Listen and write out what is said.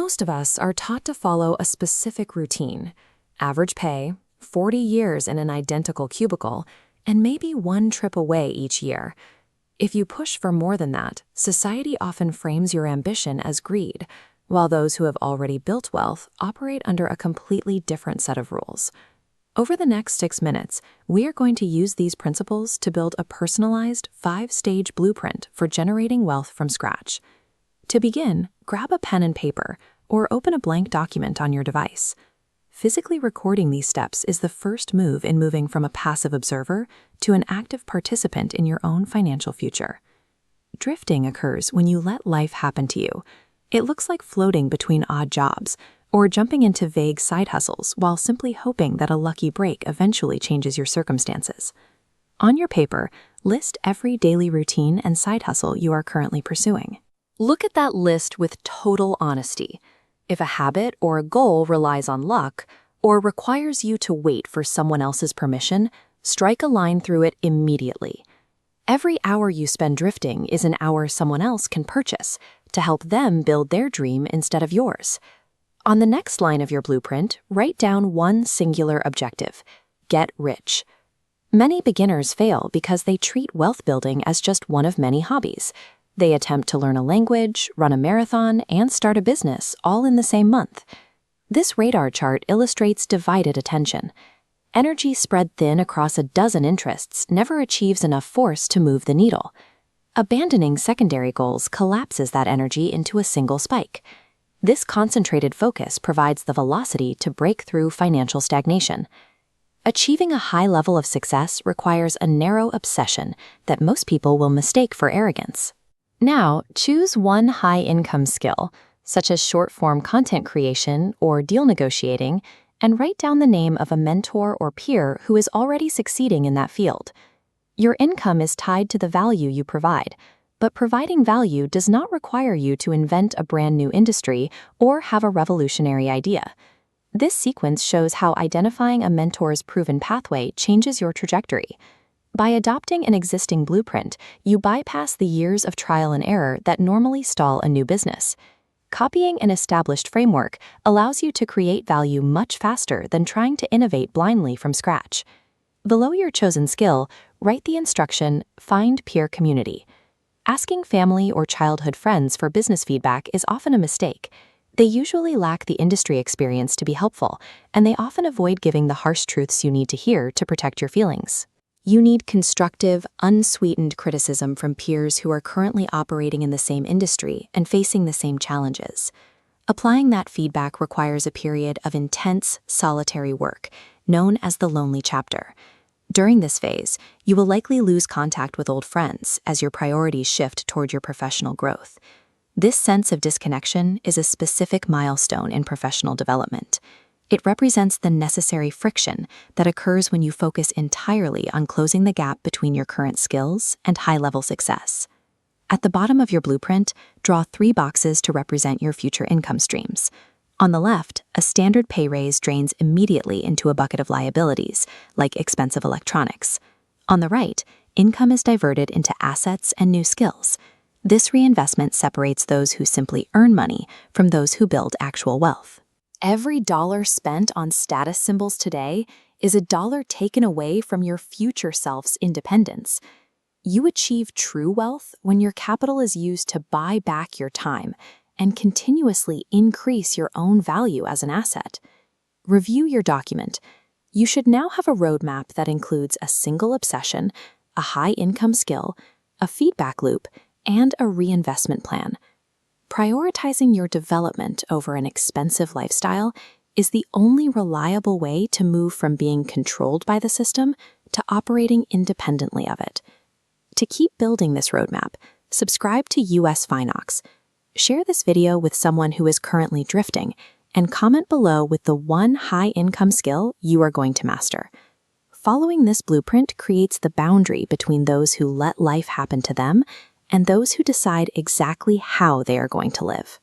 Most of us are taught to follow a specific routine: average pay, 40 years in an identical cubicle, and maybe one trip away each year. If you push for more than that, society often frames your ambition as greed, while those who have already built wealth operate under a completely different set of rules. Over the next 6 minutes, we are going to use these principles to build a personalized 5-stage blueprint for generating wealth from scratch. To begin, grab a pen and paper or open a blank document on your device. Physically recording these steps is the first move in moving from a passive observer to an active participant in your own financial future. Drifting occurs when you let life happen to you. It looks like floating between odd jobs or jumping into vague side hustles while simply hoping that a lucky break eventually changes your circumstances. On your paper, list every daily routine and side hustle you are currently pursuing. Look at that list with total honesty. If a habit or a goal relies on luck or requires you to wait for someone else's permission, strike a line through it immediately. Every hour you spend drifting is an hour someone else can purchase to help them build their dream instead of yours. On the next line of your blueprint, write down one singular objective: get rich. Many beginners fail because they treat wealth building as just one of many hobbies. They attempt to learn a language, run a marathon, and start a business all in the same month. This radar chart illustrates divided attention. Energy spread thin across a dozen interests never achieves enough force to move the needle. Abandoning secondary goals collapses that energy into a single spike. This concentrated focus provides the velocity to break through financial stagnation. Achieving a high level of success requires a narrow obsession that most people will mistake for arrogance. Now, choose one high-income skill, such as short-form content creation or deal negotiating, and write down the name of a mentor or peer who is already succeeding in that field. Your income is tied to the value you provide, but providing value does not require you to invent a brand new industry or have a revolutionary idea. This sequence shows how identifying a mentor's proven pathway changes your trajectory. By adopting an existing blueprint, you bypass the years of trial and error that normally stall a new business. Copying an established framework allows you to create value much faster than trying to innovate blindly from scratch. Below your chosen skill, write the instruction, "Find peer community." Asking family or childhood friends for business feedback is often a mistake. They usually lack the industry experience to be helpful, and they often avoid giving the harsh truths you need to hear to protect your feelings. You need constructive, unsweetened criticism from peers who are currently operating in the same industry and facing the same challenges. Applying that feedback requires a period of intense, solitary work, known as the lonely chapter. During this phase, you will likely lose contact with old friends as your priorities shift toward your professional growth. This sense of disconnection is a specific milestone in professional development. It represents the necessary friction that occurs when you focus entirely on closing the gap between your current skills and high-level success. At the bottom of your blueprint, draw 3 boxes to represent your future income streams. On the left, a standard pay raise drains immediately into a bucket of liabilities, like expensive electronics. On the right, income is diverted into assets and new skills. This reinvestment separates those who simply earn money from those who build actual wealth. Every dollar spent on status symbols today is a dollar taken away from your future self's independence. You achieve true wealth when your capital is used to buy back your time and continuously increase your own value as an asset. Review your document. You should now have a roadmap that includes a single obsession, a high-income skill, a feedback loop, and a reinvestment plan. Prioritizing your development over an expensive lifestyle is the only reliable way to move from being controlled by the system to operating independently of it. To keep building this roadmap, subscribe to US Finox. Share this video with someone who is currently drifting, and comment below with the one high-income skill you are going to master. Following this blueprint creates the boundary between those who let life happen to them and those who decide exactly how they are going to live.